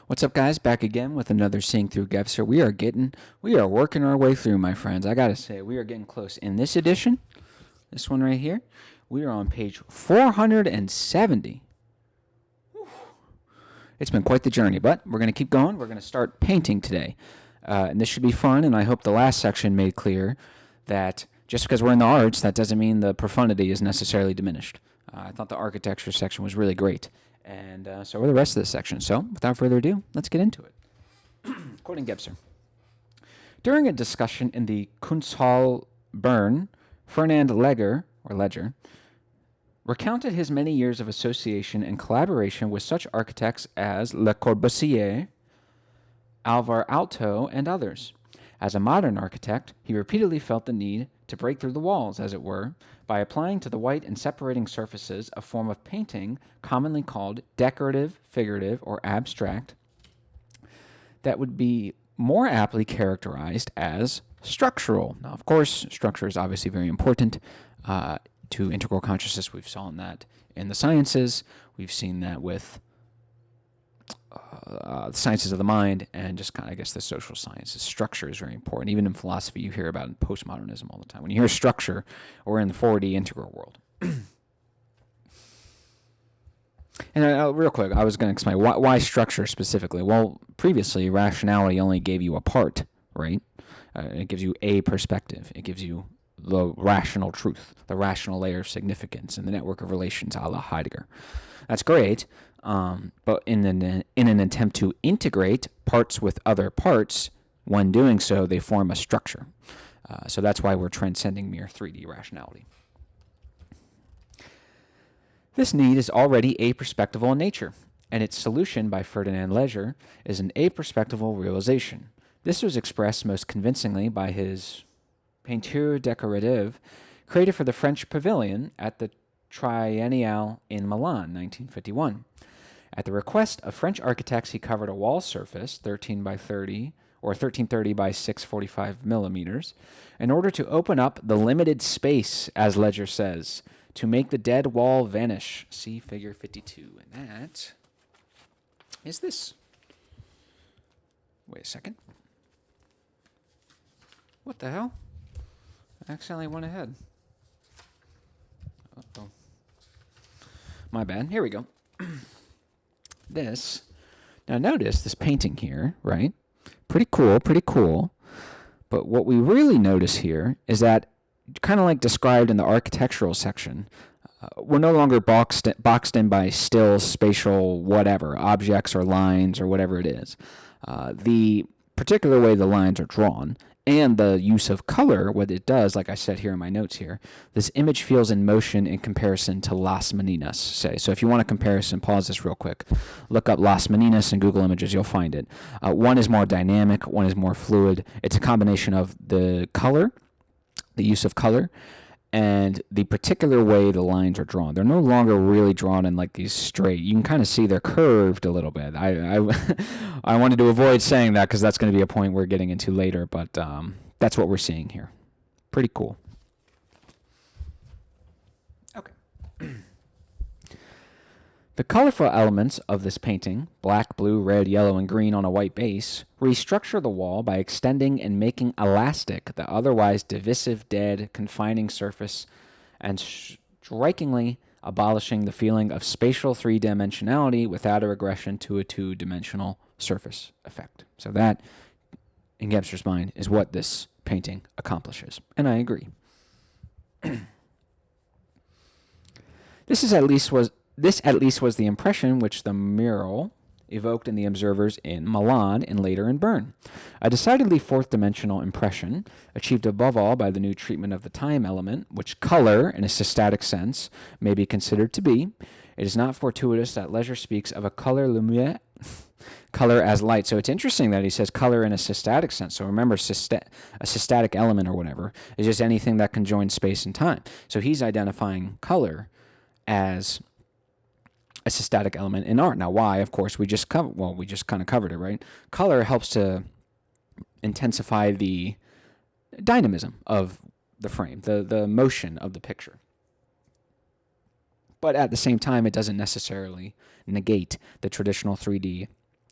What's up, guys? Back again with another Seeing Through Gebser. We are working our way through, my friends. I gotta say, we are getting close. In this edition, this one right here, we are on page 470. It's been quite the journey, but we're gonna keep going. We're gonna start painting today, and this should be fun. And I hope the last section made clear that just because we're in the arts, that doesn't mean the profundity is necessarily diminished. I thought the architecture section was really great. And so are the rest of this section. So, without further ado, let's get into it. Quoting Gebser. During a discussion in the Kunsthal Bern, Fernand Ledger recounted his many years of association and collaboration with such architects as Le Corbusier, Alvar Aalto, and others. As a modern architect, he repeatedly felt the need to break through the walls, as it were, by applying to the white and separating surfaces a form of painting commonly called decorative, figurative, or abstract that would be more aptly characterized as structural. Now, of course, structure is obviously very important to integral consciousness. We've seen that in the sciences. We've seen that with the sciences of the mind and just kind of, I guess, the social sciences. Structure is very important. Even in philosophy, you hear about in postmodernism all the time. When you hear structure, we're in the 4D integral world. And real quick, I was going to explain why structure specifically. Well, previously, rationality only gave you a part, right? It gives you a perspective. It gives you the rational truth, the rational layer of significance, and the network of relations a la Heidegger. That's great. But in an attempt to integrate parts with other parts, when doing so, they form a structure. So that's why we're transcending mere 3D rationality. This need is already aperspectival in nature, and its solution by Ferdinand Ledger is an aperspectival realization. This was expressed most convincingly by his Peinture décorative, created for the French Pavilion at the Triennale in Milan, 1951. At the request of French architects, he covered a wall surface, 13 by 30 or 1330 by 645 millimeters, in order to open up the limited space, as Ledger says, to make the dead wall vanish. See figure 52. And that is this. Wait a second. What the hell? I accidentally went ahead. Uh-oh. My bad. Here we go. Now notice this painting here, right? Pretty cool. But what we really notice here is that, kind of like described in the architectural section, we're no longer boxed in by still, spatial, whatever, objects or lines or whatever it is. The particular way the lines are drawn and the use of color, what it does, like I said here in my notes here, this image feels in motion in comparison to Las Meninas, say. So if you want a comparison, pause this real quick. Look up Las Meninas in Google Images, you'll find it. One is more dynamic, one is more fluid. It's a combination of the color, the use of color, and the particular way the lines are drawn. They're no longer really drawn in like these straight. You can kind of see they're curved a little bit. I wanted to avoid saying that because that's going to be a point we're getting into later, but that's what we're seeing here. Pretty cool. Okay. The colorful elements of this painting, black, blue, red, yellow, and green on a white base, restructure the wall by extending and making elastic the otherwise divisive, dead, confining surface and strikingly abolishing the feeling of spatial three-dimensionality without a regression to a two-dimensional surface effect. So that, in Gebser's mind, is what this painting accomplishes. And I agree. This at least was the impression which the mural evoked in the observers in Milan and later in Bern. A decidedly fourth-dimensional impression, achieved above all by the new treatment of the time element, which color, in a systatic sense, may be considered to be. It is not fortuitous that Ledger speaks of a color lumière, color as light. So it's interesting that he says color in a systatic sense. So remember, a systatic element or whatever is just anything that can join space and time. So he's identifying color as a systatic element in art. Now, why? Of course, we just kind of covered it, right? Color helps to intensify the dynamism of the frame, the motion of the picture. But at the same time, it doesn't necessarily negate the traditional 3D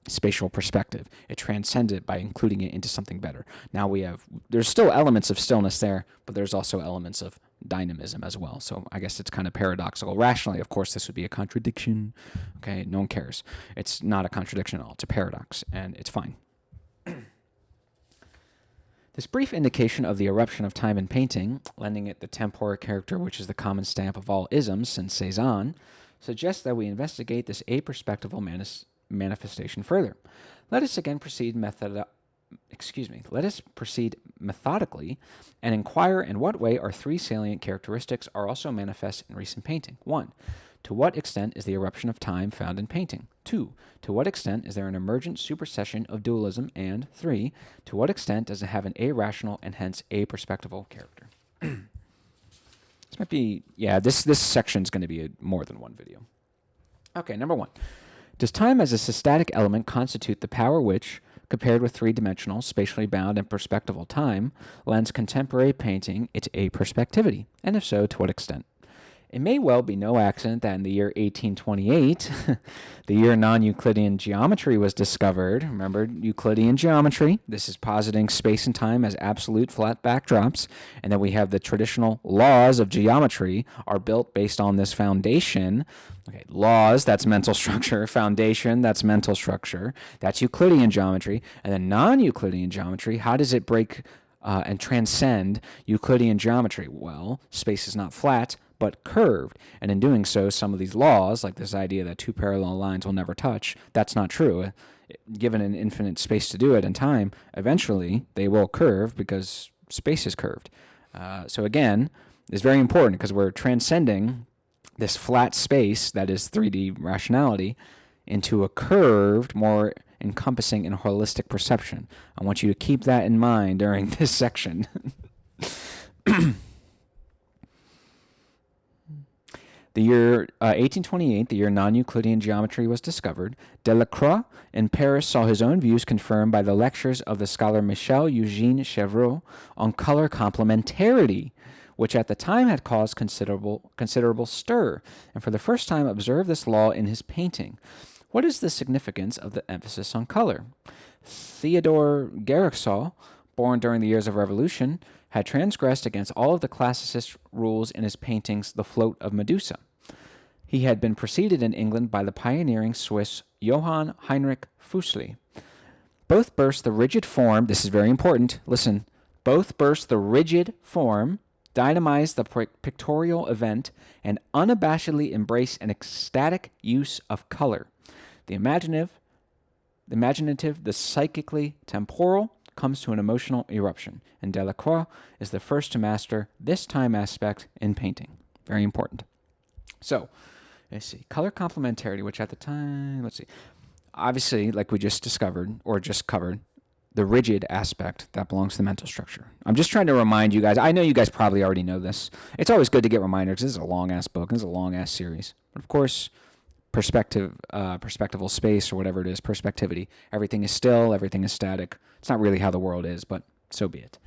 spatial perspective. It transcends it by including it into something better. Now there's still elements of stillness there, but there's also elements of dynamism as well. So I guess it's kind of paradoxical. Rationally, of course, this would be a contradiction. Okay, no one cares. It's not a contradiction at all. It's a paradox, and it's fine. This brief indication of the eruption of time in painting, lending it the temporal character which is the common stamp of all isms since Cézanne, suggests that we investigate this aperspectival manifestation further. Let us again proceed methodically and inquire in what way our three salient characteristics are also manifest in recent painting. 1. To what extent is the eruption of time found in painting? 2. To what extent is there an emergent supersession of dualism? And 3. To what extent does it have an irrational and hence aperspectival character? This might be, this section is going to be more than one video. Okay, number 1. Does time as a systatic element constitute the power which, compared with three-dimensional, spatially bound, and perspectival time, lends contemporary painting its aperspectivity? And if so, to what extent? It may well be no accident that in the year 1828, the year non-Euclidean geometry was discovered. Remember Euclidean geometry? This is positing space and time as absolute flat backdrops, and then we have the traditional laws of geometry are built based on this foundation. Okay, laws, that's mental structure. Foundation, that's mental structure. That's Euclidean geometry. And then non-Euclidean geometry, how does it break and transcend Euclidean geometry? Well, space is not flat, but curved. And in doing so, some of these laws, like this idea that two parallel lines will never touch, that's not true. Given an infinite space to do it and time, eventually they will curve because space is curved. So again, it's very important because we're transcending this flat space that is 3D rationality into a curved, more encompassing and holistic perception. I want you to keep that in mind during this section. The year 1828, the year non-Euclidean geometry was discovered, Delacroix in Paris saw his own views confirmed by the lectures of the scholar Michel-Eugène Chevreul on color complementarity, which at the time had caused considerable stir, and for the first time observed this law in his painting. What is the significance of the emphasis on color? Theodore Guercau, born during the years of Revolution, had transgressed against all of the classicist rules in his paintings The Float of Medusa. He had been preceded in England by the pioneering Swiss Johann Heinrich Füssli. Both burst the rigid form, this is very important, listen, both burst the rigid form, dynamize the pictorial event, and unabashedly embrace an ecstatic use of color. The imaginative, the psychically temporal, comes to an emotional eruption, and Delacroix is the first to master this time aspect in painting. Very important. So, let's see. Color complementarity, which at the time, let's see. Obviously, like we just discovered, or just covered, the rigid aspect that belongs to the mental structure. I'm just trying to remind you guys. I know you guys probably already know this. It's always good to get reminders because this is a long-ass book. This is a long-ass series. But of course, perspectival space or whatever it is, perspectivity. Everything is still, everything is static. It's not really how the world is, but so be it.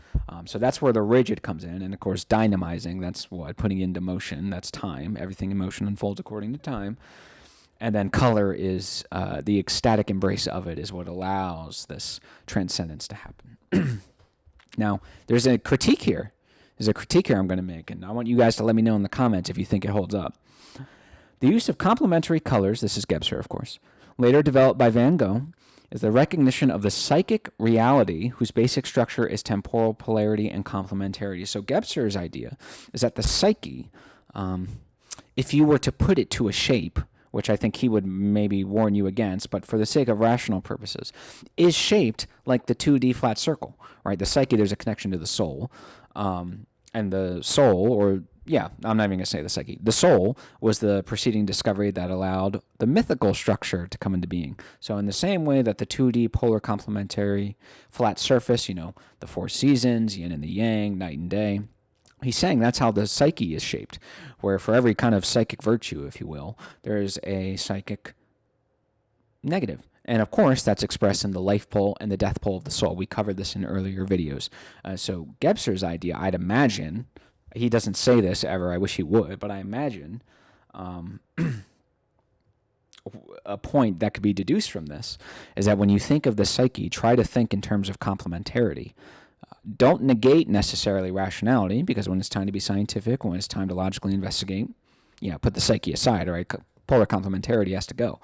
So that's where the rigid comes in. And of course, dynamizing, that's what? Putting into motion, that's time. Everything in motion unfolds according to time. And then color is the ecstatic embrace of it is what allows this transcendence to happen. Now, there's a critique here. There's a critique here I'm going to make, and I want you guys to let me know in the comments if you think it holds up. The use of complementary colors, this is Gebser, of course, later developed by Van Gogh, is the recognition of the psychic reality whose basic structure is temporal polarity and complementarity. So Gebser's idea is that the psyche, if you were to put it to a shape, which I think he would maybe warn you against, but for the sake of rational purposes, is shaped like the 2D flat circle, right? The psyche, there's a connection to the soul, and the soul, or I'm not even going to say the psyche. The soul was the preceding discovery that allowed the mythical structure to come into being. So in the same way that the 2D polar complementary flat surface, the four seasons, yin and the yang, night and day, he's saying that's how the psyche is shaped, where for every kind of psychic virtue, if you will, there is a psychic negative. And of course, that's expressed in the life pole and the death pole of the soul. We covered this in earlier videos. So Gebser's idea, I'd imagine, he doesn't say this ever, I wish he would, but I imagine a point that could be deduced from this is that when you think of the psyche, try to think in terms of complementarity. Don't negate necessarily rationality, because when it's time to be scientific, when it's time to logically investigate, put the psyche aside, all right? Polar complementarity has to go.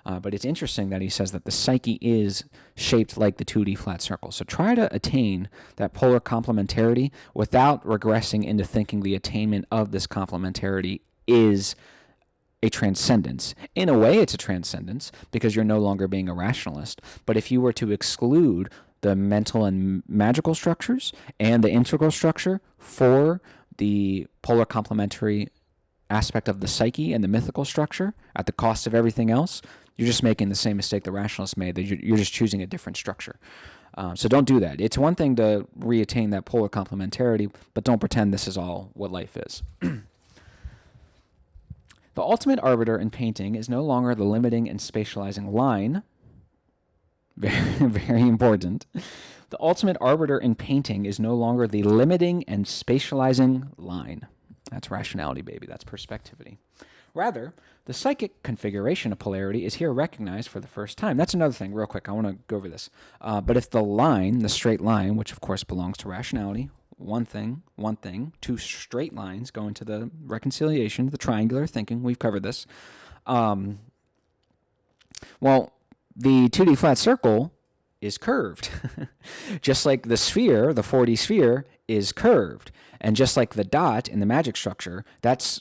But it's interesting that he says that the psyche is shaped like the 2D flat circle. So try to attain that polar complementarity without regressing into thinking the attainment of this complementarity is a transcendence. In a way, it's a transcendence because you're no longer being a rationalist. But if you were to exclude the mental and magical structures and the integral structure for the polar complementary aspect of the psyche and the mythical structure at the cost of everything else, you're just making the same mistake the rationalists made. You're just choosing a different structure. So don't do that. It's one thing to reattain that polar complementarity, but don't pretend this is all what life is. The ultimate arbiter in painting is no longer the limiting and spatializing line. Very, very important. The ultimate arbiter in painting is no longer the limiting and spatializing line. That's rationality, baby. That's perspectivity. Rather, the psychic configuration of polarity is here recognized for the first time. That's another thing, real quick. I want to go over this. But if the line, the straight line, which of course belongs to rationality, one thing, two straight lines go into the reconciliation, the triangular thinking. We've covered this. Well, the 2D flat circle is curved. Just like the sphere, the 4D sphere, is curved. And just like the dot in the magic structure, it's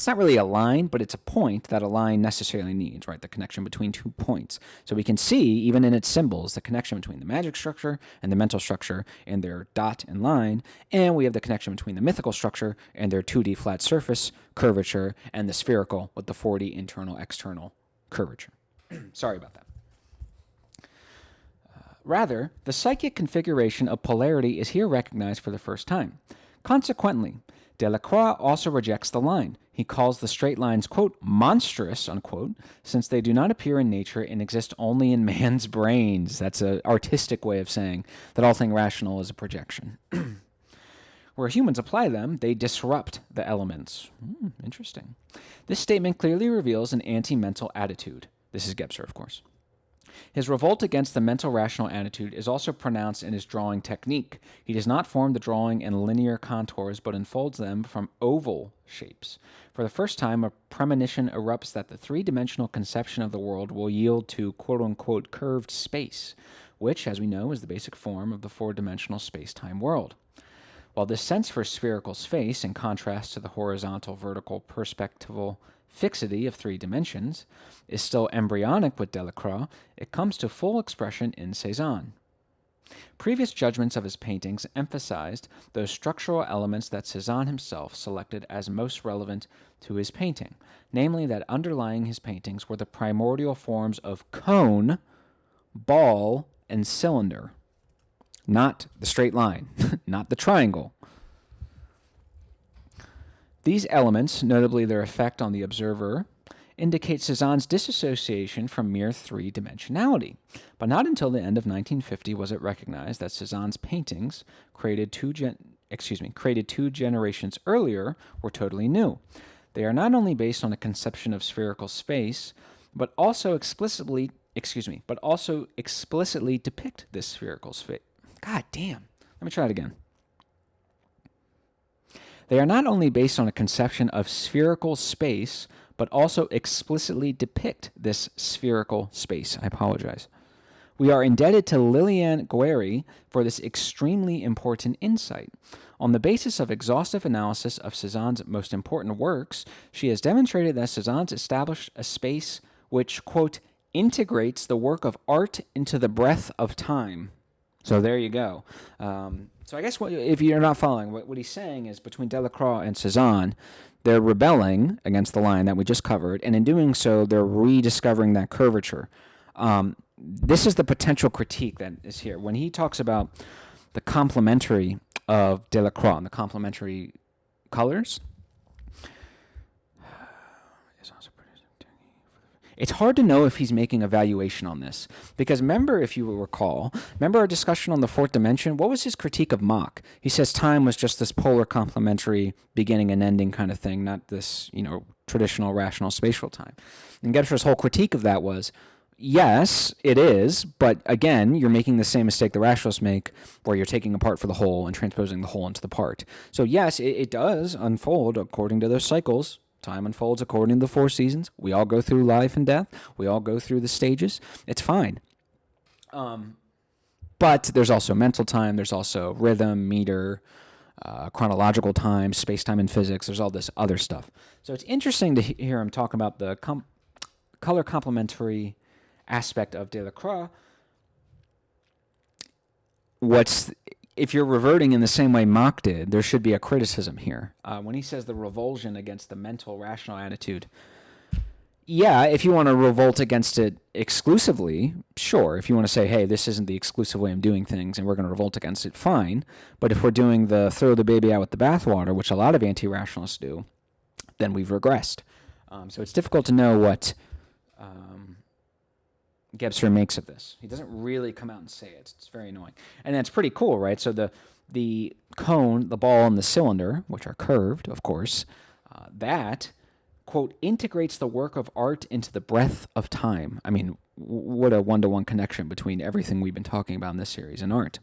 not really a line, but it's a point that a line necessarily needs, right? The connection between 2 points. So we can see, even in its symbols, the connection between the magic structure and the mental structure and their dot and line. And we have the connection between the mythical structure and their 2D flat surface curvature and the spherical with the 4D internal-external curvature. Sorry about that. Rather, the psychic configuration of polarity is here recognized for the first time. Consequently, Delacroix also rejects the line. He calls the straight lines, quote, monstrous, unquote, since they do not appear in nature and exist only in man's brains. That's an artistic way of saying that all thing rational is a projection. Where humans apply them, they disrupt the elements. Interesting. This statement clearly reveals an anti-mental attitude. This is Gebser, of course. His revolt against the mental rational attitude is also pronounced in his drawing technique. He does not form the drawing in linear contours, but unfolds them from oval shapes. For the first time, a premonition erupts that the three-dimensional conception of the world will yield to quote-unquote curved space, which, as we know, is the basic form of the four-dimensional space-time world. While this sense for spherical space, in contrast to the horizontal, vertical, perspectival fixity of 3 dimensions, is still embryonic with Delacroix, it comes to full expression in Cézanne. Previous judgments of his paintings emphasized those structural elements that Cézanne himself selected as most relevant to his painting, namely that underlying his paintings were the primordial forms of cone, ball, and cylinder. Not the straight line, not the triangle. These elements, notably their effect on the observer, indicate Cézanne's disassociation from mere three-dimensionality. But not until the end of 1950 was it recognized that Cézanne's paintings, created two generations earlier, were totally new. They are not only based on a conception of spherical space, but also explicitly depict this spherical space. God damn. Let me try it again. They are not only based on a conception of spherical space, but also explicitly depict this spherical space. I apologize. We are indebted to Liliane Guéry for this extremely important insight. On the basis of exhaustive analysis of Cézanne's most important works, she has demonstrated that Cézanne's established a space which, quote, integrates the work of art into the breath of time. So there you go. So I guess if you're not following, what he's saying is between Delacroix and Cézanne, they're rebelling against the line that we just covered, and in doing so, they're rediscovering that curvature. This is the potential critique that is here. When he talks about the complementary of Delacroix and the complementary colors, it's hard to know if he's making a valuation on this. Because remember, if you will recall, our discussion on the fourth dimension? What was his critique of Mach? He says time was just this polar complementary beginning and ending kind of thing, not this, traditional rational spatial time. And Gebser's whole critique of that was, yes, it is, but again, you're making the same mistake the rationalists make, where you're taking a part for the whole and transposing the whole into the part. So yes, it does unfold according to those cycles. Time unfolds according to the 4 seasons. We all go through life and death. We all go through the stages. It's fine. But there's also mental time. There's also rhythm, meter, chronological time, space-time and physics. There's all this other stuff. So it's interesting to hear him talk about the color complementary aspect of Delacroix. If you're reverting in the same way Mach did, there should be a criticism here. When he says the revulsion against the mental rational attitude, yeah, if you want to revolt against it exclusively, sure. If you want to say, hey, this isn't the exclusive way of doing things and we're going to revolt against it, fine. But if we're doing the throw the baby out with the bathwater, which a lot of anti-rationalists do, then we've regressed. So it's difficult to know what Gebser makes of this. He doesn't really come out and say it. It's very annoying. And that's pretty cool, right? So the cone, the ball, and the cylinder, which are curved, of course, that, quote, integrates the work of art into the breath of time. I mean, what a one-to-one connection between everything we've been talking about in this series and art.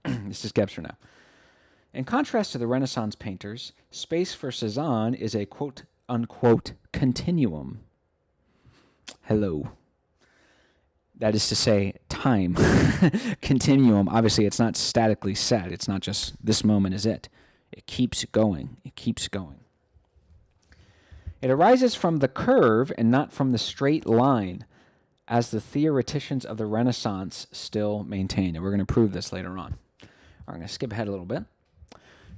This is Gebser now. In contrast to the Renaissance painters, space for Cezanne is a, quote, unquote, continuum. Hello. That is to say, time. Continuum, obviously, it's not statically set. It's not just this moment is it. It keeps going. It keeps going. It arises from the curve and not from the straight line, as the theoreticians of the Renaissance still maintain. And we're going to prove this later on. I'm going to skip ahead a little bit.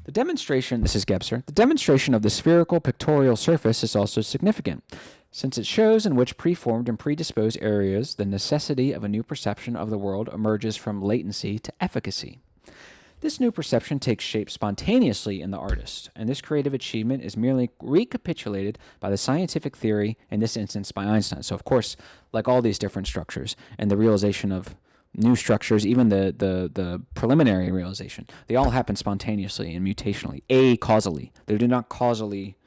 The demonstration, this is Gebser, the demonstration of the spherical pictorial surface is also significant, since it shows in which preformed and predisposed areas the necessity of a new perception of the world emerges from latency to efficacy. This new perception takes shape spontaneously in the artist, and this creative achievement is merely recapitulated by the scientific theory, in this instance by Einstein. So, of course, like all these different structures, and the realization of new structures, even the preliminary realization, they all happen spontaneously and mutationally, acausally. They do not causally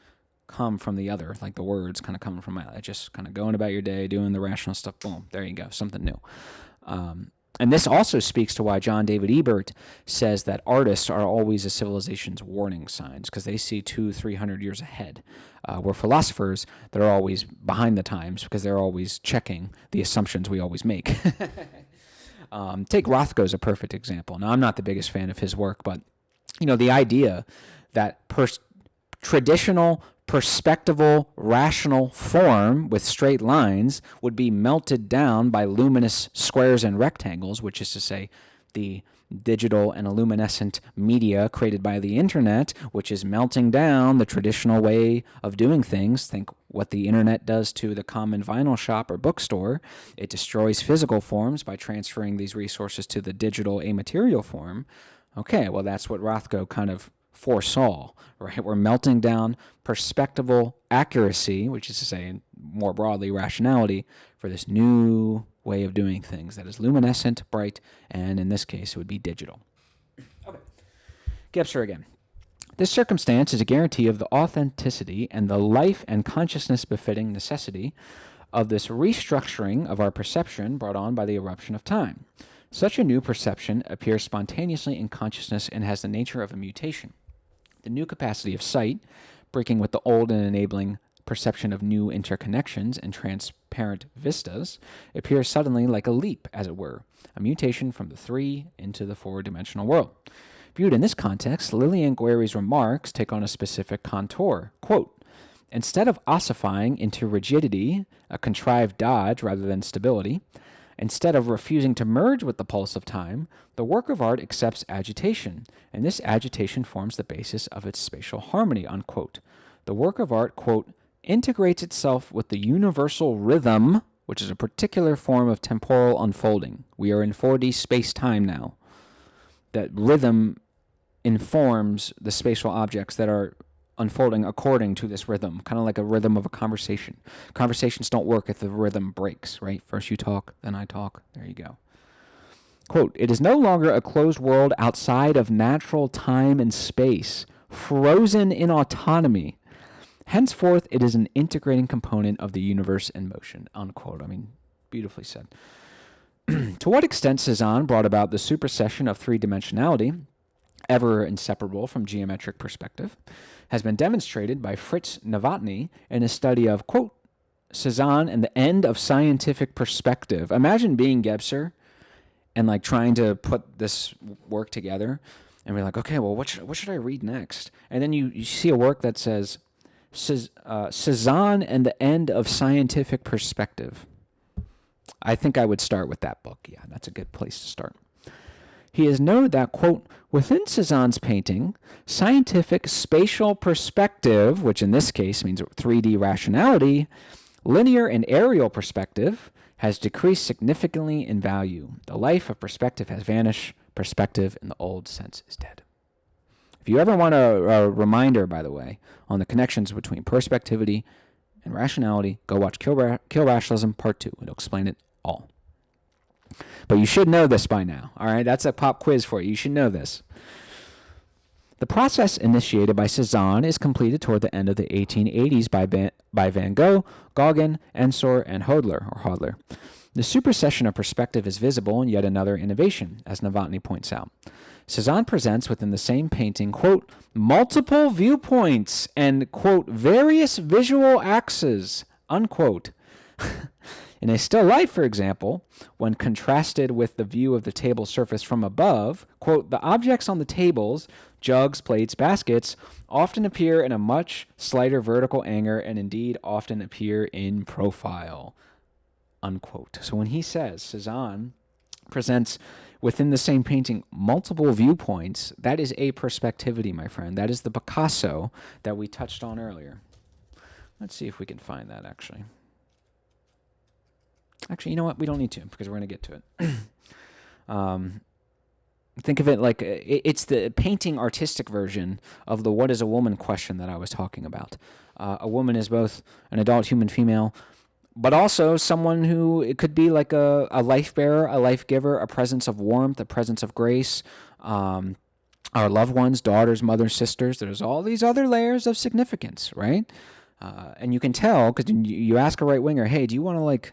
come from the other, like the words kind of coming from out. Just kind of going about your day, doing the rational stuff, boom, there you go, something new. And this also speaks to why John David Ebert says that artists are always a civilization's warning signs, because they see 200-300 years ahead. Where philosophers, they're always behind the times because they're always checking the assumptions we always make. Take Rothko as a perfect example. Now, I'm not the biggest fan of his work, but the idea that traditional perspectival rational form with straight lines would be melted down by luminous squares and rectangles, which is to say the digital and luminescent media created by the internet, which is melting down the traditional way of doing things. Think what the internet does to the common vinyl shop or bookstore. It destroys physical forms by transferring these resources to the digital amaterial form. Okay, well, that's what Rothko kind of foresaw, right? We're melting down perspectival accuracy, which is to say, more broadly, rationality, for this new way of doing things that is luminescent, bright, and in this case, it would be digital. Okay. Gebser again. This circumstance is a guarantee of the authenticity and the life and consciousness befitting necessity of this restructuring of our perception brought on by the eruption of time. Such a new perception appears spontaneously in consciousness and has the nature of a mutation. The new capacity of sight, breaking with the old and enabling perception of new interconnections and transparent vistas, appears suddenly like a leap, as it were, a mutation from the 3 into the 4-dimensional world. Viewed in this context, Lillian Guerri's remarks take on a specific contour. Quote, instead of ossifying into rigidity, a contrived dodge rather than stability, instead of refusing to merge with the pulse of time, the work of art accepts agitation, and this agitation forms the basis of its spatial harmony, unquote. The work of art, quote, integrates itself with the universal rhythm, which is a particular form of temporal unfolding. We are in 4D space-time now. That rhythm informs the spatial objects that are unfolding according to this rhythm, kind of like a rhythm of a conversation. Conversations don't work if the rhythm breaks, right? First you talk, then I talk. There you go. Quote, it is no longer a closed world outside of natural time and space, frozen in autonomy, Henceforth, it is an integrating component of the universe in motion, unquote. I mean, beautifully said. To what extent Cezanne brought about the supersession of three-dimensionality, ever inseparable from geometric perspective, has been demonstrated by Fritz Novotny in his study of, quote, Cezanne and the end of scientific perspective. Imagine being Gebser and like trying to put this work together and be like, okay, well, what should I read next? And then you see a work that says Cezanne and the end of scientific perspective. I think I would start with that book. Yeah, that's a good place to start. He has noted that, quote, within Cezanne's painting, scientific spatial perspective, which in this case means 3D rationality, linear and aerial perspective, has decreased significantly in value. The life of perspective has vanished. Perspective in the old sense is dead. If you ever want a reminder, by the way, on the connections between perspectivity and rationality, go watch Kill Rationalism Part 2. It'll explain it all. But you should know this by now, all right? That's a pop quiz for you. You should know this. The process initiated by Cezanne is completed toward the end of the 1880s by Van Gogh, Gauguin, Ensor, and Hodler. The supersession of perspective is visible in yet another innovation, as Novotny points out. Cezanne presents within the same painting, quote, multiple viewpoints and, quote, various visual axes, unquote. In a still life, for example, when contrasted with the view of the table surface from above, quote, the objects on the tables, jugs, plates, baskets, often appear in a much slighter vertical angle and indeed often appear in profile, unquote. So when he says Cezanne presents within the same painting multiple viewpoints, that is aperspectivity, my friend. That is the Picasso that we touched on earlier. Let's see if we can find that, actually. Actually, you know what? We don't need to because we're going to get to it. Think of it like it's the painting artistic version of the what is a woman question that I was talking about. A woman is both an adult human female, but also someone who it could be like a life bearer, a life giver, a presence of warmth, a presence of grace, our loved ones, daughters, mothers, sisters. There's all these other layers of significance, right? And you can tell because you ask a right winger, hey, do you want to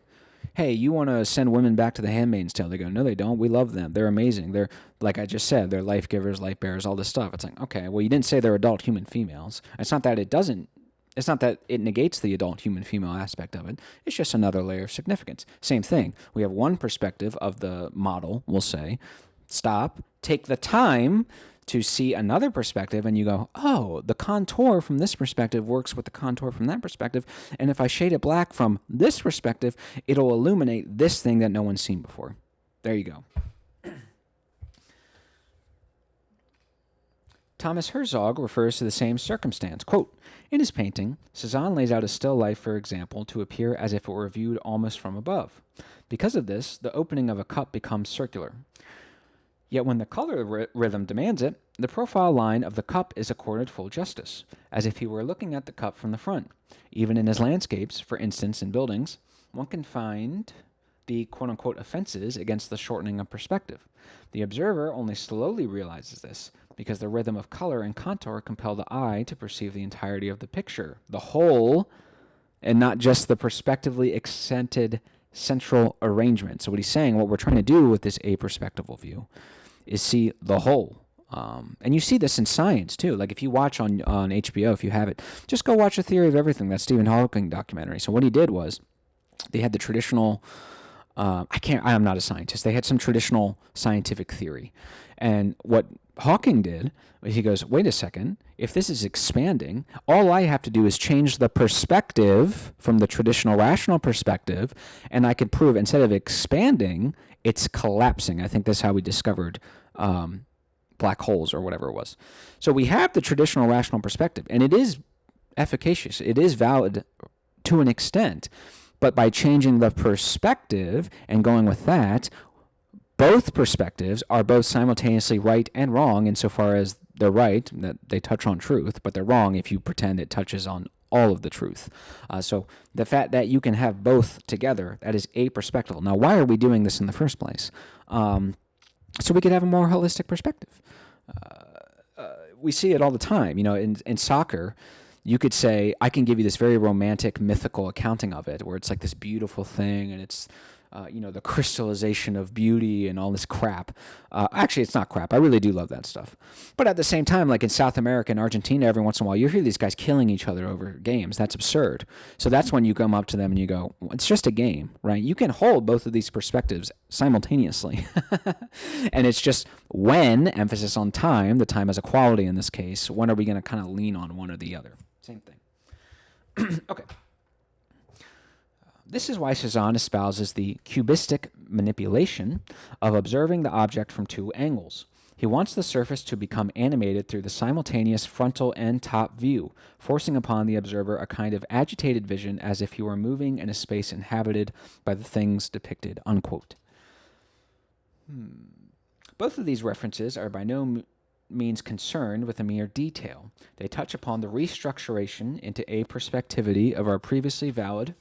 hey, you want to send women back to the Handmaid's Tale? They go, no, they don't. We love them. They're amazing. They're, like I just said, they're life givers, life bearers, all this stuff. It's like, okay, well, you didn't say they're adult human females. It's not that it negates the adult human female aspect of it. It's just another layer of significance. Same thing. We have one perspective of the model, we'll say, stop, take the time to see another perspective, and you go, oh, the contour from this perspective works with the contour from that perspective, and if I shade it black from this perspective, it'll illuminate this thing that no one's seen before. There you go. Thomas Herzog refers to the same circumstance. Quote, in his painting, Cezanne lays out a still life, for example, to appear as if it were viewed almost from above. Because of this, the opening of a cup becomes circular. Yet when the color rhythm demands it, the profile line of the cup is accorded full justice, as if he were looking at the cup from the front. Even in his landscapes, for instance in buildings, one can find the quote-unquote offenses against the shortening of perspective. The observer only slowly realizes this, because the rhythm of color and contour compel the eye to perceive the entirety of the picture, the whole, and not just the perspectively accented central arrangement. So what he's saying, what we're trying to do with this aperspectival view is see the whole. And you see this in science too. Like if you watch on HBO, if you have it, just go watch A Theory of Everything, that Stephen Hawking documentary. So what he did was they had the traditional, I'm not a scientist. They had some traditional scientific theory. And what Hawking did, he goes, wait a second, if this is expanding, all I have to do is change the perspective from the traditional rational perspective, and I can prove instead of expanding, it's collapsing. I think that's how we discovered black holes or whatever it was. So we have the traditional rational perspective, and it is efficacious. It is valid to an extent, but by changing the perspective and going with that, both perspectives are both simultaneously right and wrong insofar as they're right, that they touch on truth, but they're wrong if you pretend it touches on all of the truth. So the fact that you can have both together, that is aperspectival. Now, why are we doing this in the first place? So we could have a more holistic perspective. We see it all the time. You know, in soccer, you could say, I can give you this very romantic, mythical accounting of it, where it's like this beautiful thing, and it's, the crystallization of beauty and all this crap. Actually, it's not crap. I really do love that stuff. But at the same time, like in South America and Argentina, every once in a while, you hear these guys killing each other over games. That's absurd. So that's when you come up to them and you go, well, it's just a game, right? You can hold both of these perspectives simultaneously. And it's just when, emphasis on time, the time as a quality in this case, when are we going to kind of lean on one or the other? Same thing. Okay. This is why Cezanne espouses the cubistic manipulation of observing the object from two angles. He wants the surface to become animated through the simultaneous frontal and top view, forcing upon the observer a kind of agitated vision as if he were moving in a space inhabited by the things depicted, unquote. Both of these references are by no means concerned with a mere detail. They touch upon the restructuration into aperspectivity of our previously valid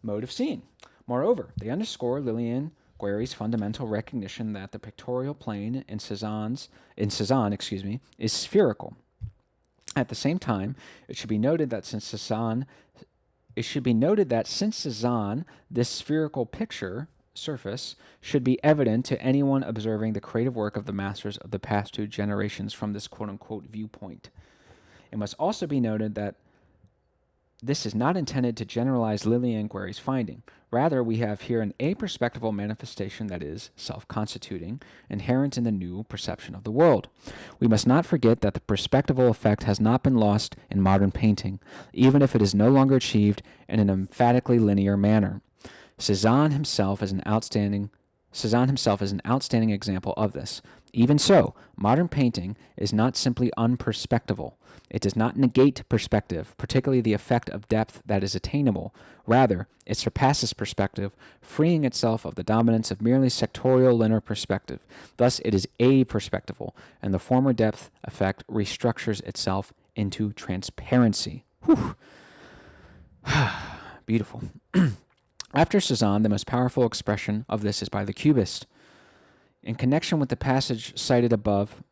mode of seeing. Moreover, they underscore Lillian Guerry's fundamental recognition that the pictorial plane in Cezanne, is spherical. At the same time, it should be noted that since Cezanne, this spherical picture surface should be evident to anyone observing the creative work of the masters of the past two generations from this quote-unquote viewpoint. It must also be noted that this is not intended to generalize Lillian Guerry's finding. Rather, we have here an aperspectival manifestation that is self-constituting, inherent in the new perception of the world. We must not forget that the perspectival effect has not been lost in modern painting, even if it is no longer achieved in an emphatically linear manner. Cezanne himself is an outstanding example of this. Even so, modern painting is not simply unperspectival. It does not negate perspective, particularly the effect of depth that is attainable. Rather, it surpasses perspective, freeing itself of the dominance of merely sectorial linear perspective. Thus, it is aperspectival, and the former depth effect restructures itself into transparency. Whew. Beautiful. After Cezanne, the most powerful expression of this is by the Cubist. In connection with the passage cited above,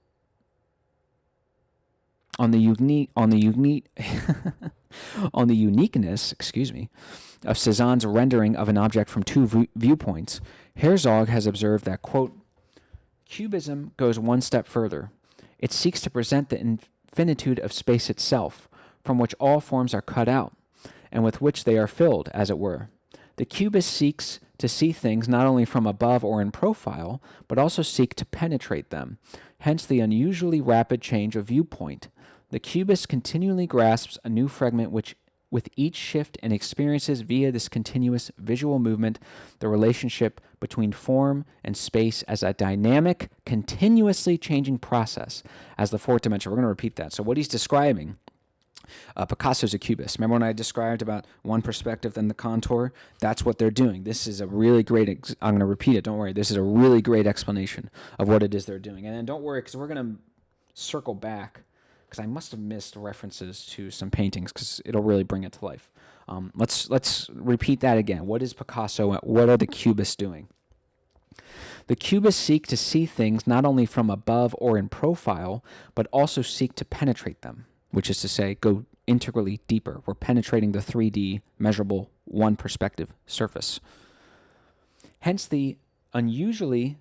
on the uniqueness, of Cezanne's rendering of an object from two viewpoints, Herzog has observed that, quote, Cubism goes one step further. It seeks to present the infinitude of space itself, from which all forms are cut out, and with which they are filled, as it were. The Cubist seeks to see things not only from above or in profile, but also seek to penetrate them, hence the unusually rapid change of viewpoint. The Cubist continually grasps a new fragment which, with each shift and experiences via this continuous visual movement the relationship between form and space as a dynamic, continuously changing process as the fourth dimension. We're going to repeat that. So what he's describing, Picasso's a cubist. Remember when I described about one perspective, then the contour? That's what they're doing. This is a really great, I'm going to repeat it, don't worry. This is a really great explanation of what it is they're doing. And then don't worry, because we're going to circle back, because I must have missed references to some paintings, because it'll really bring it to life. Let's repeat that again. What is Picasso? What are the cubists doing? The cubists seek to see things not only from above or in profile, but also seek to penetrate them, which is to say, go integrally deeper. We're penetrating the 3D, measurable, one perspective surface. Hence the unusually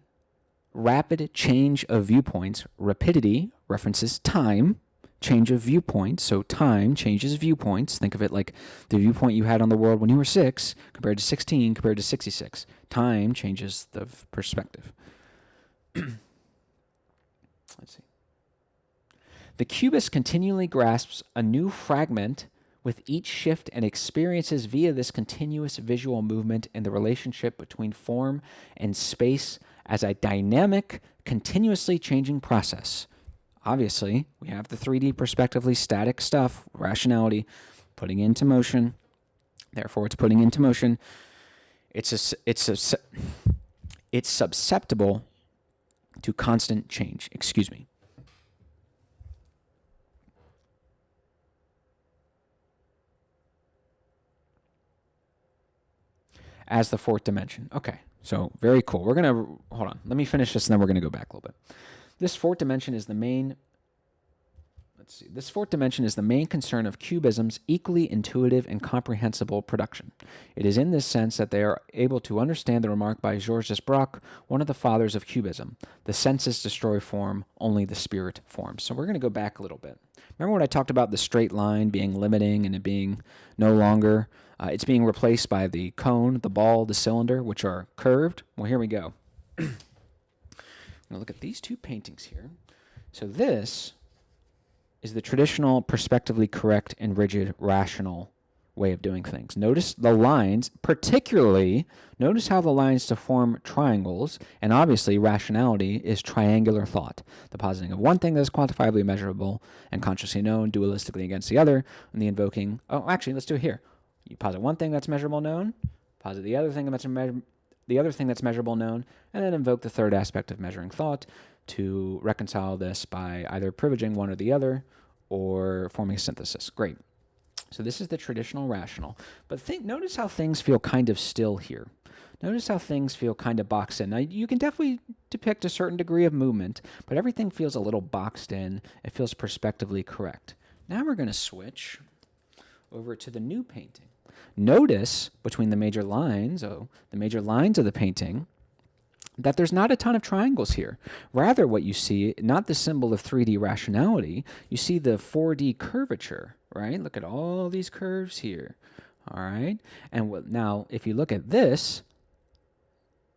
rapid change of viewpoints. Rapidity references time, change of viewpoints. So time changes viewpoints. Think of it like the viewpoint you had on the world when you were 6 compared to 16 compared to 66. Time changes the perspective. Let's see. The cubist continually grasps a new fragment with each shift and experiences via this continuous visual movement in the relationship between form and space as a dynamic, continuously changing process. Obviously, we have the 3D perspectively static stuff, rationality, putting into motion. Therefore, it's putting into motion. It's susceptible to constant change. Excuse me. As the fourth dimension. Okay, so very cool. We're going to, hold on, let me finish this and then we're going to go back a little bit. This fourth dimension is the main, Let's see. This fourth dimension is the main concern of cubism's equally intuitive and comprehensible production. It is in this sense that they are able to understand the remark by Georges Braque, one of the fathers of cubism: the senses destroy form, only the spirit forms. So we're going to go back a little bit. Remember when I talked about the straight line being limiting and it being no longer, it's being replaced by the cone, the ball, the cylinder, which are curved? Well, here we go. I'm going to look at these two paintings here. So this is the traditional, perspectively correct and rigid, rational way of doing things. Notice the lines, particularly, notice how the lines to form triangles, and obviously rationality is triangular thought, the positing of one thing that is quantifiably measurable and consciously known dualistically against the other, and the invoking, actually, let's do it here. You posit one thing that's measurable known, posit the other thing that's measurable known, and then invoke the third aspect of measuring thought to reconcile this by either privileging one or the other or forming a synthesis. Great. So this is the traditional rational. But notice how things feel kind of still here. Notice how things feel kind of boxed in. Now, you can definitely depict a certain degree of movement, but everything feels a little boxed in. It feels perspectively correct. Now we're going to switch over to the new painting. Notice between the major lines of the painting, that there's not a ton of triangles here. Rather, what you see, not the symbol of 3D rationality, you see the 4D curvature, right? Look at all these curves here, all right? And now, if you look at this,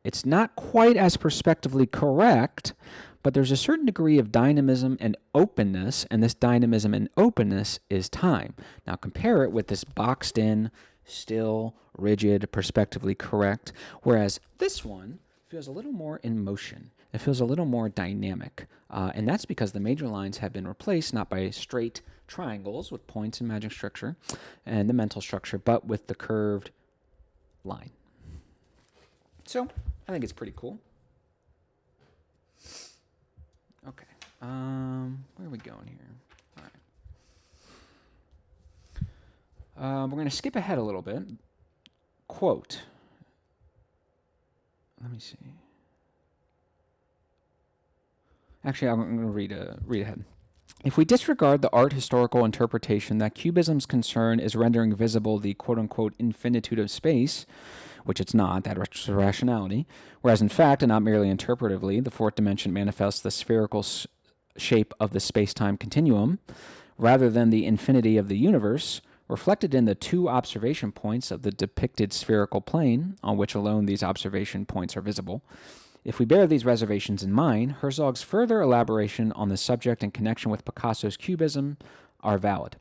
it's not quite as perspectively correct, but there's a certain degree of dynamism and openness, and this dynamism and openness is time. Now, compare it with this boxed-in, still, rigid, perspectively correct, whereas this one feels a little more in motion. It feels a little more dynamic. And that's because the major lines have been replaced not by straight triangles with points and magic structure and the mental structure, but with the curved line. So I think it's pretty cool. Okay. Where are we going here? All right. We're going to skip ahead a little bit. Quote. Let me see. Actually, I'm going to read ahead. If we disregard the art historical interpretation that Cubism's concern is rendering visible the quote-unquote infinitude of space, which it's not, that rationality, whereas in fact, and not merely interpretively, the fourth dimension manifests the spherical shape of the space-time continuum, rather than the infinity of the universe, reflected in the two observation points of the depicted spherical plane, on which alone these observation points are visible. If we bear these reservations in mind, Herzog's further elaboration on the subject in connection with Picasso's cubism are valid.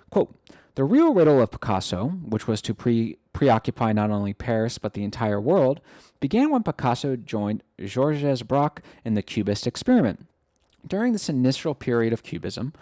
Quote, the real riddle of Picasso, which was to preoccupy not only Paris but the entire world, began when Picasso joined Georges Braque in the Cubist experiment. During this initial period of Cubism,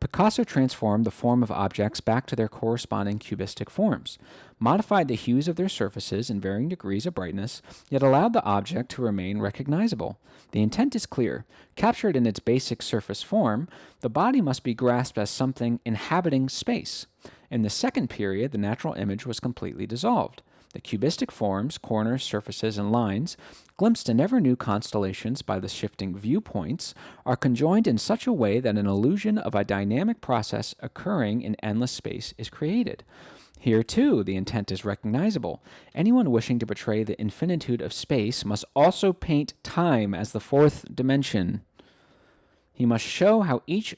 Picasso transformed the form of objects back to their corresponding cubistic forms, modified the hues of their surfaces in varying degrees of brightness, yet allowed the object to remain recognizable. The intent is clear. Captured in its basic surface form, the body must be grasped as something inhabiting space. In the second period, the natural image was completely dissolved. The cubistic forms, corners, surfaces, and lines, glimpsed in ever new constellations by the shifting viewpoints, are conjoined in such a way that an illusion of a dynamic process occurring in endless space is created. Here, too, the intent is recognizable. Anyone wishing to portray the infinitude of space must also paint time as the fourth dimension. He must show how each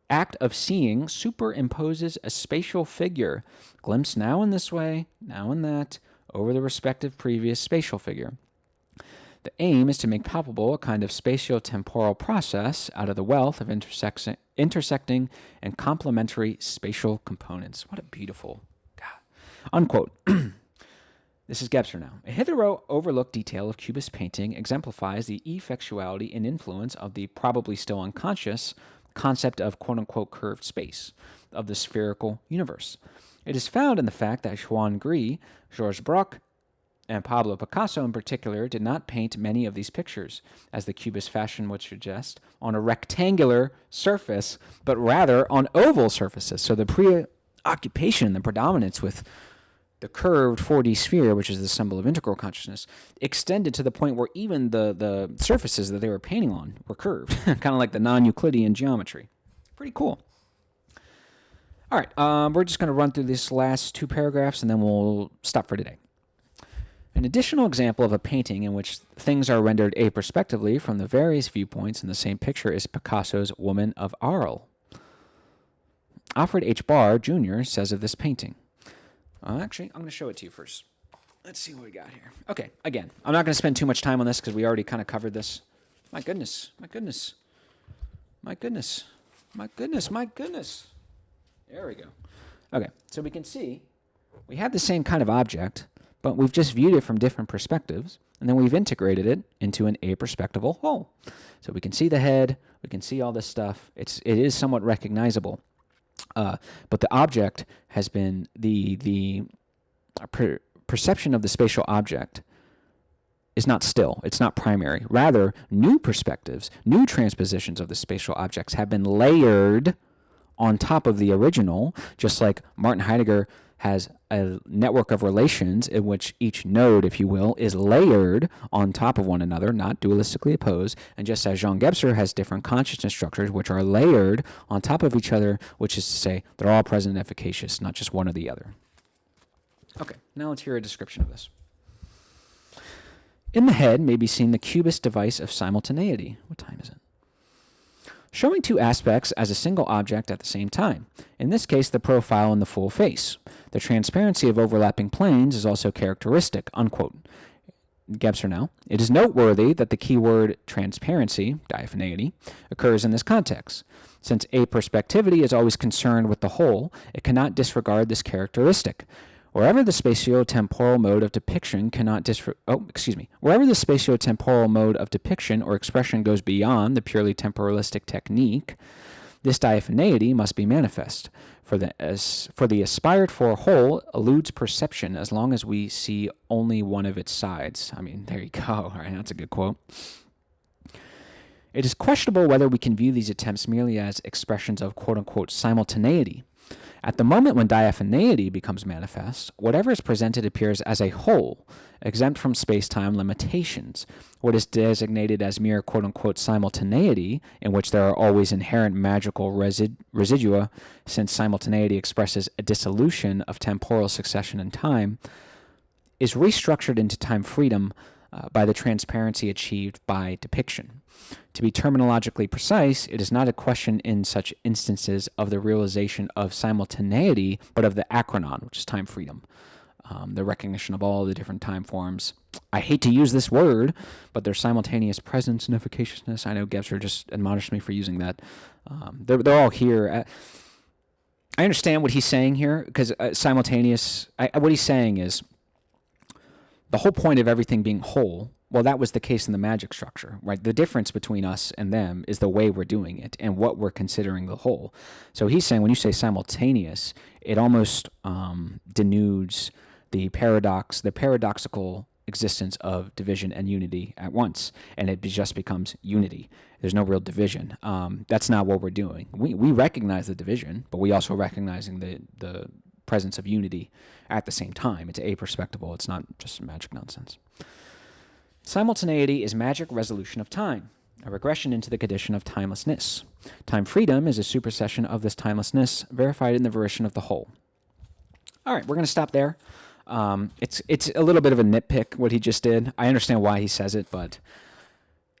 act of seeing superimposes a spatial figure, glimpsed now in this way, now in that, over the respective previous spatial figure. The aim is to make palpable a kind of spatio-temporal process out of the wealth of intersecting and complementary spatial components. What a beautiful, God. Unquote. This is Gebser now. A hitherto overlooked detail of Cubist painting exemplifies the effectuality and influence of the probably still unconscious concept of quote-unquote curved space, of the spherical universe. It is found in the fact that Juan Gris, Georges Braque, and Pablo Picasso in particular did not paint many of these pictures, as the Cubist fashion would suggest, on a rectangular surface, but rather on oval surfaces. So the preoccupation, the predominance with the curved 4D sphere, which is the symbol of integral consciousness, extended to the point where even the surfaces that they were painting on were curved, kind of like the non-Euclidean geometry. Pretty cool. All right, we're just going to run through these last two paragraphs and then we'll stop for today. An additional example of a painting in which things are rendered aperspectively from the various viewpoints in the same picture is Picasso's Woman of Arles. Alfred H. Barr, Jr. says of this painting. Actually, I'm going to show it to you first. Let's see what we got here. Okay, again, I'm not going to spend too much time on this because we already kind of covered this. My goodness, my goodness. My goodness, my goodness, my goodness. There we go. Okay, so we can see we have the same kind of object, but we've just viewed it from different perspectives, and then we've integrated it into an aperspectival whole. So we can see the head, we can see all this stuff. It is somewhat recognizable, but the object has been the perception of the spatial object is not still. It's not primary. Rather, new perspectives, new transpositions of the spatial objects have been layered on top of the original, just like Martin Heidegger has a network of relations in which each node, if you will, is layered on top of one another, not dualistically opposed, and just as Jean Gebser has different consciousness structures which are layered on top of each other, which is to say they're all present and efficacious, not just one or the other. Okay, now let's hear a description of this. In the head may be seen the cubist device of simultaneity. What time is it? Showing two aspects as a single object at the same time. In this case, the profile and the full face. The transparency of overlapping planes is also characteristic, unquote. Gebser now. It is noteworthy that the keyword transparency, diaphaneity, occurs in this context. Since aperspectivity is always concerned with the whole, it cannot disregard this characteristic. Wherever the spatio-temporal mode of depiction Wherever the spatio-temporal mode of depiction or expression goes beyond the purely temporalistic technique, this diaphaneity must be manifest. For the aspired for whole eludes perception as long as we see only one of its sides. I mean, there you go. All right, that's a good quote. It is questionable whether we can view these attempts merely as expressions of quote-unquote simultaneity. At the moment when diaphaneity becomes manifest, whatever is presented appears as a whole, exempt from space-time limitations. What is designated as mere quote-unquote simultaneity, in which there are always inherent magical residua, since simultaneity expresses a dissolution of temporal succession and time, is restructured into time freedom by the transparency achieved by depiction. To be terminologically precise, it is not a question in such instances of the realization of simultaneity, but of the achronon, which is time freedom, the recognition of all the different time forms. I hate to use this word, but their simultaneous presence and efficaciousness. I know Gebser just admonished me for using that. They're all here. I understand what he's saying here, because simultaneous, what he's saying is the whole point of everything being whole. Well, that was the case in the magic structure, right? The difference between us and them is the way we're doing it and what we're considering the whole. So he's saying when you say simultaneous, it almost denudes the paradoxical existence of division and unity at once, and it just becomes unity. There's no real division. That's not what we're doing. We recognize the division, but we also recognizing the presence of unity at the same time. It's aperspectival. It's not just magic nonsense. Simultaneity is magic resolution of time, a regression into the condition of timelessness. Time freedom is a supersession of this timelessness, verified in the volition of the whole. All right, we're going to stop there. It's a little bit of a nitpick what he just did. I understand why he says it, but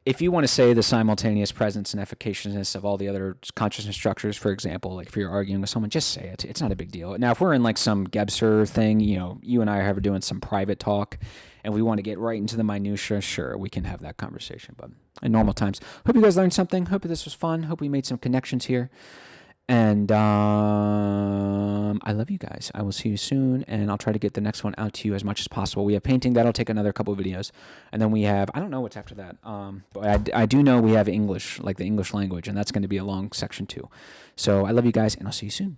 if you want to say the simultaneous presence and efficaciousness of all the other consciousness structures, for example, like if you're arguing with someone, just say it. It's not a big deal. Now, if we're in like some Gebser thing, you and I are ever doing some private talk, and we want to get right into the minutia, sure, we can have that conversation. But in normal times, hope you guys learned something. Hope this was fun. Hope we made some connections here. And I love you guys. I will see you soon, and I'll try to get the next one out to you as much as possible. We have painting. That'll take another couple of videos. And then we have, I don't know what's after that. But I do know we have English, like the English language, and that's going to be a long section too. So I love you guys, and I'll see you soon.